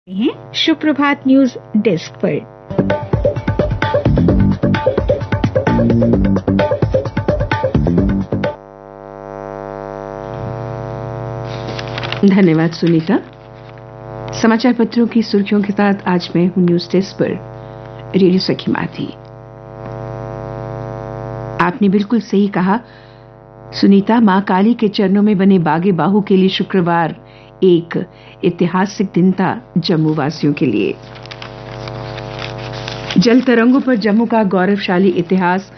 हैं सुप्रभात news desk पर। धन्यवाद सुनीता। समाचार पत्रों की सुर्खियों के साथ आज मैं हूं न्यूज डेस्क पर रेडियो सखी माथी। आपने बिल्कुल सही कहा सुनीता, मां काली के चरणों में बने बागे बाहु के लिए शुक्रवार एक ऐतिहासिक दिन था जम्मू वासियों के लिए। जल तरंगों पर जम्मू का गौरवशाली इतिहास।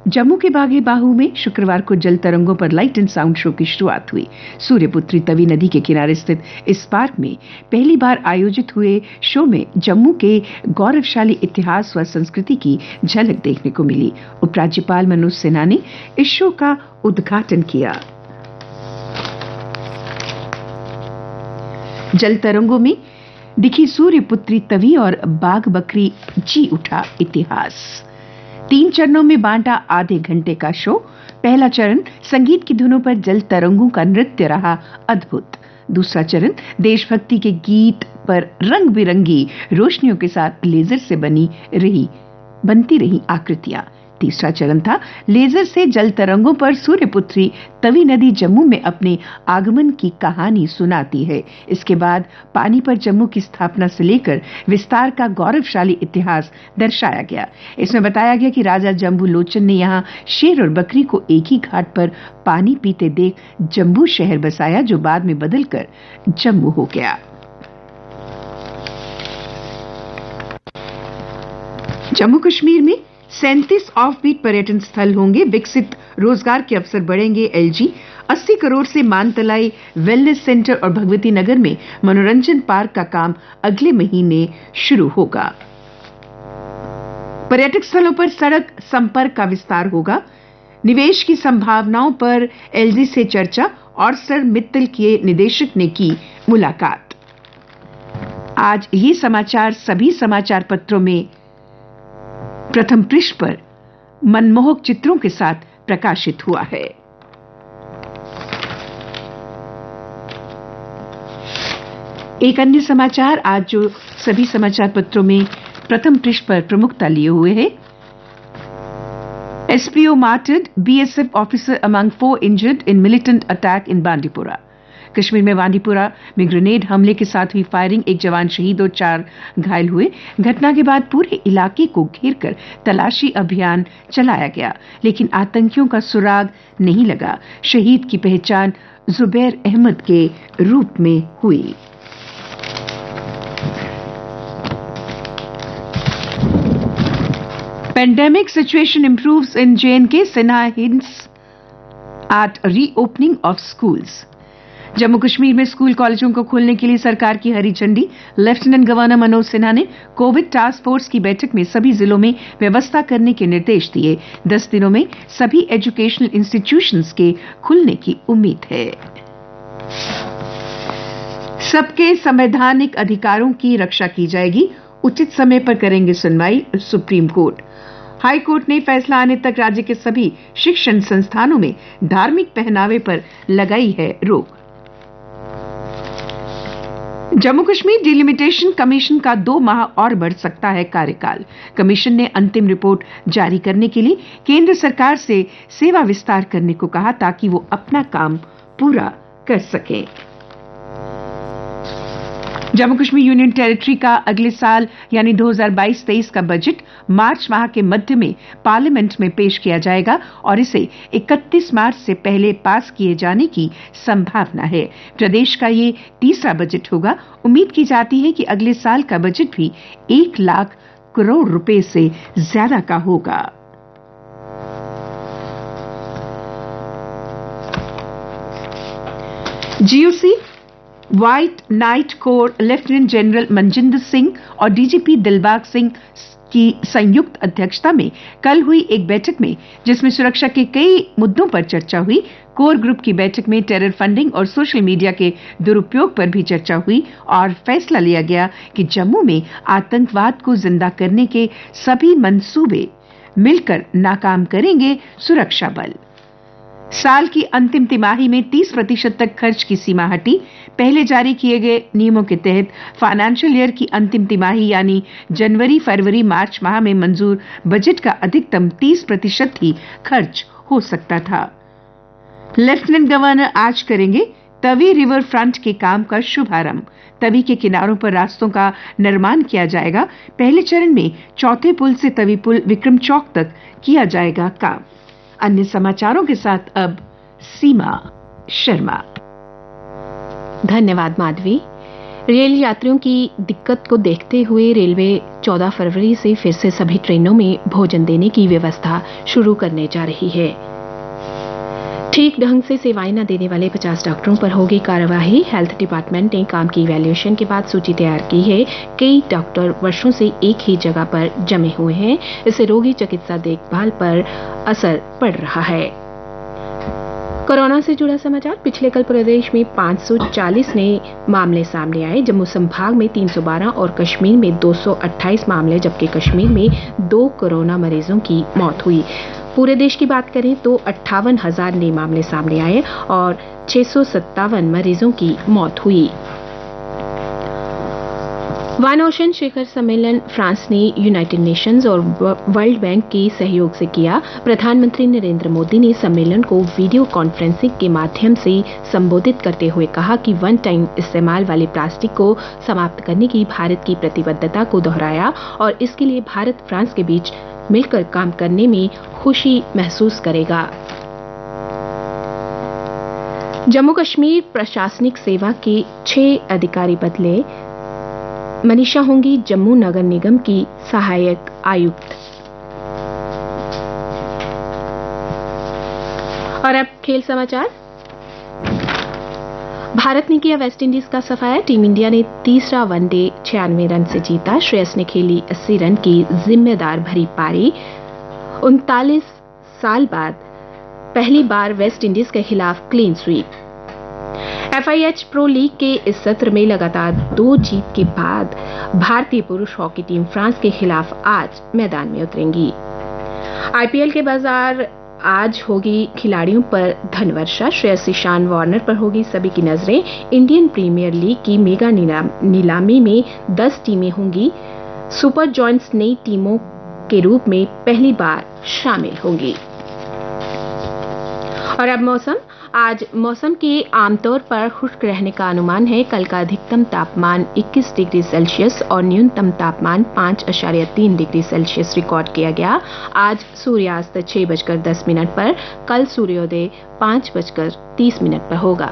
जम्मू के बागे बाहु में शुक्रवार को जल तरंगों पर लाइट एंड साउंड शो की शुरुआत हुई। सूर्यपुत्री तवी नदी के किनारे स्थित इस पार्क में पहली बार आयोजित हुए शो में जम्मू के गौरवशाली इतिहास व संस्कृति की झलक देखने को मिली। उपराज्यपाल मनोज सिन्हा ने इस शो का उद्घाटन किया। जल तरंगों में दिखी सूर्यपुत्री तवी और बाघ बकरी, जी उठा इतिहास। 3 चरणों में बांटा आधे घंटे का शो। पहला चरण संगीत की धुनों पर जल तरंगों का नृत्य रहा अद्भुत। दूसरा चरण देशभक्ति के गीत पर रंग बिरंगी रोशनियों के साथ लेजर से बनती रही आकृतियां। तीसरा चरण था लेजर से जल तरंगों पर सूर्यपुत्री तवी नदी जम्मू में अपने आगमन की कहानी सुनाती है। इसके बाद पानी पर जम्मू की स्थापना से लेकर विस्तार का गौरवशाली इतिहास दर्शाया गया। इसमें बताया गया कि राजा जम्बू लोचन ने यहां शेर और बकरी को एक ही घाट पर पानी पीते देख जम्बू शहर बसाया, जो बाद में बदलकर जम्मू हो गया। जम्मू कश्मीर में 37 ऑफबीट पर्यटन स्थल होंगे। विकसित रोजगार के अवसर बढ़ेंगे। एलजी 80 करोड़ से मानतलाई वेलनेस सेंटर और भगवती नगर में मनोरंजन पार्क का काम अगले महीने शुरू होगा। पर्यटक स्थलों पर सड़क संपर्क का विस्तार होगा। निवेश की संभावनाओं पर एलजी से चर्चा। और सर मित्तल के निदेशक ने की मुलाकात। आज ये समाचार सभी समाचार पत्रों में प्रथम पृष्ठ पर मनमोहक चित्रों के साथ प्रकाशित हुआ है। एक अन्य समाचार आज जो सभी समाचार पत्रों में प्रथम पृष्ठ पर प्रमुखता लिए हुए है। SPO martyred, BSF officer among 4 injured in militant attack in Bandipora. Kashmir में बांदीपुरा में ग्रेनेड हमले के साथ हुई फायरिंग, एक जवान शहीद और 4 घायल हुए। घटना के बाद पूरे इलाके को घेरकर तलाशी अभियान चलाया गया, लेकिन आतंकियों का सुराग नहीं लगा। शहीद की पहचान जुबैर अहमद के रूप में हुई। Pandemic situation improves in J&K. Sinha hints at reopening of schools. Jammu Kashmir में स्कूल कॉलेजों को खोलने के लिए सरकार की हरी झंडी। लेफ्टिनेंट गवर्नर मनोज सिन्हा ने कोविड टास्क फोर्स की बैठक में सभी जिलों में व्यवस्था करने के निर्देश दिए। 10 दिनों में सभी एजुकेशनल इंस्टीट्यूशंस के खुलने की उम्मीद है। सबके संवैधानिक अधिकारों की रक्षा की जाएगी। उचित समय पर करेंगे सुनवाई सुप्रीम कोर्ट। हाई कोर्ट ने फैसला आने तक राज्य के सभी शिक्षण संस्थानों में धार्मिक पहनावे पर लगाई है रोक। जम्मू कश्मीर डिलिमिटेशन कमीशन का 2 माह और बढ़ सकता है कार्यकाल। कमीशन ने अंतिम रिपोर्ट जारी करने के लिए केंद्र सरकार से सेवा विस्तार करने को कहा, ताकि वो अपना काम पूरा कर सकें। जम्मू कश्मीर यूनियन टेरिटरी का अगले साल यानी 2022-23 का बजट मार्च माह के मध्य में पार्लियामेंट में पेश किया जाएगा और इसे 31 मार्च से पहले पास किए जाने की संभावना है। प्रदेश का ये तीसरा बजट होगा। उम्मीद की जाती है कि अगले साल का बजट भी 1 लाख करोड़ रुपए से ज्यादा का होगा। GOC white Knight Corps lieutenant general Manjinder Singh और डीजीपी दिलबाग सिंह की संयुक्त अध्यक्षता में कल हुई एक बैठक में, जिसमें सुरक्षा के कई मुद्दों पर चर्चा हुई। कोर ग्रुप की बैठक में टेरर फंडिंग और सोशल मीडिया के दुरुपयोग पर भी चर्चा हुई और फैसला लिया गया कि जम्मू में आतंकवाद को जिंदा करने के सभी मंसूबे मिलकर नाकाम करेंगे सुरक्षा बल। साल की अंतिम तिमाही में 30% तक खर्च की सीमा हटी। पहले जारी किए गए नियमों के तहत फाइनेंशियल ईयर की अंतिम तिमाही यानी जनवरी, फरवरी, मार्च माह में मंजूर बजट का अधिकतम 30% ही खर्च हो सकता था। लेफ्टिनेंट गवर्नर आज करेंगे तवी रिवर फ्रंट के काम का शुभारंभ। तवी के किनारों पर रास्तों का निर्माण किया जाएगा। पहले चरण में चौथे पुल से तवी पुल विक्रम चौक तक किया जाएगा काम। अन्य समाचारों के साथ अब सीमा शर्मा। धन्यवाद माधवी। रेल यात्रियों की दिक्कत को देखते हुए रेलवे 14 फरवरी से फिर से सभी ट्रेनों में भोजन देने की व्यवस्था शुरू करने जा रही है। ठीक ढंग से सेवाएं न देने वाले 50 डॉक्टरों पर होगी कार्रवाई। हेल्थ डिपार्टमेंट ने काम की इवैल्यूएशन के बाद सूची तैयार की है। कई डॉक्टर वर्षों से एक ही जगह पर जमे हुए हैं। इससे रोगी चिकित्सा देखभाल पर असर पड़ रहा है। कोरोना से जुड़ा समाचार। पिछले कल प्रदेश में 540 नए मामले सामने आए। जम्मू संभाग में 312 और कश्मीर में 228 मामले, जबकि कश्मीर में 2 कोरोना मरीजों की मौत हुई। पूरे देश की बात करें तो 58,000 नए मामले सामने आए और 657 मरीजों की मौत हुई। वन ओशन शिखर सम्मेलन फ्रांस ने यूनाइटेड नेशंस और वर्ल्ड बैंक के सहयोग से किया। प्रधानमंत्री नरेंद्र मोदी ने सम्मेलन को वीडियो कॉन्फ्रेंसिंग के माध्यम से संबोधित करते हुए कहा कि वन टाइम इस्तेमाल वाले प्लास्टिक को समाप्त करने की भारत की प्रतिबद्धता को दोहराया और इसके लिए भारत फ्रांस के बीच मिलकर काम करने में खुशी महसूस करेगा। जम्मू कश्मीर प्रशासनिक सेवा के 6 अधिकारी बदले। मनीषा होंगी जम्मू नगर निगम की सहायक आयुक्त। और अब खेल समाचार। भारत ने किया वेस्टइंडीज का सफाया। टीम इंडिया ने तीसरा वनडे 96 रन से जीता। श्रेयस ने खेली 80 रन की जिम्मेदार भरी पारी। 39 साल बाद पहली बार वेस्टइंडीज के खिलाफ clean sweep. FIH pro league के इस सत्र में लगातार 2 जीत के बाद भारतीय पुरुष हॉकी टीम फ्रांस के खिलाफ आज मैदान में उतरेंगी। IPL के बाजार आज होगी खिलाड़ियों पर धनवर्षा। श्रेयस, ईशान, वार्नर पर होगी सभी की नजरें। इंडियन प्रीमियर लीग की मेगा नीलामी में 10 टीमें होंगी। सुपर जॉयंट्स नई टीमों के रूप में पहली बार शामिल होंगी। और अब मौसम। आज मौसम के आमतौर पर खुश्क रहने का अनुमान है। कल का अधिकतम तापमान 21 डिग्री सेल्सियस और न्यूनतम तापमान 5.3 डिग्री सेल्सियस रिकॉर्ड किया गया। आज सूर्यास्त 6:10 पर, कल सूर्योदय 5:30 पर होगा।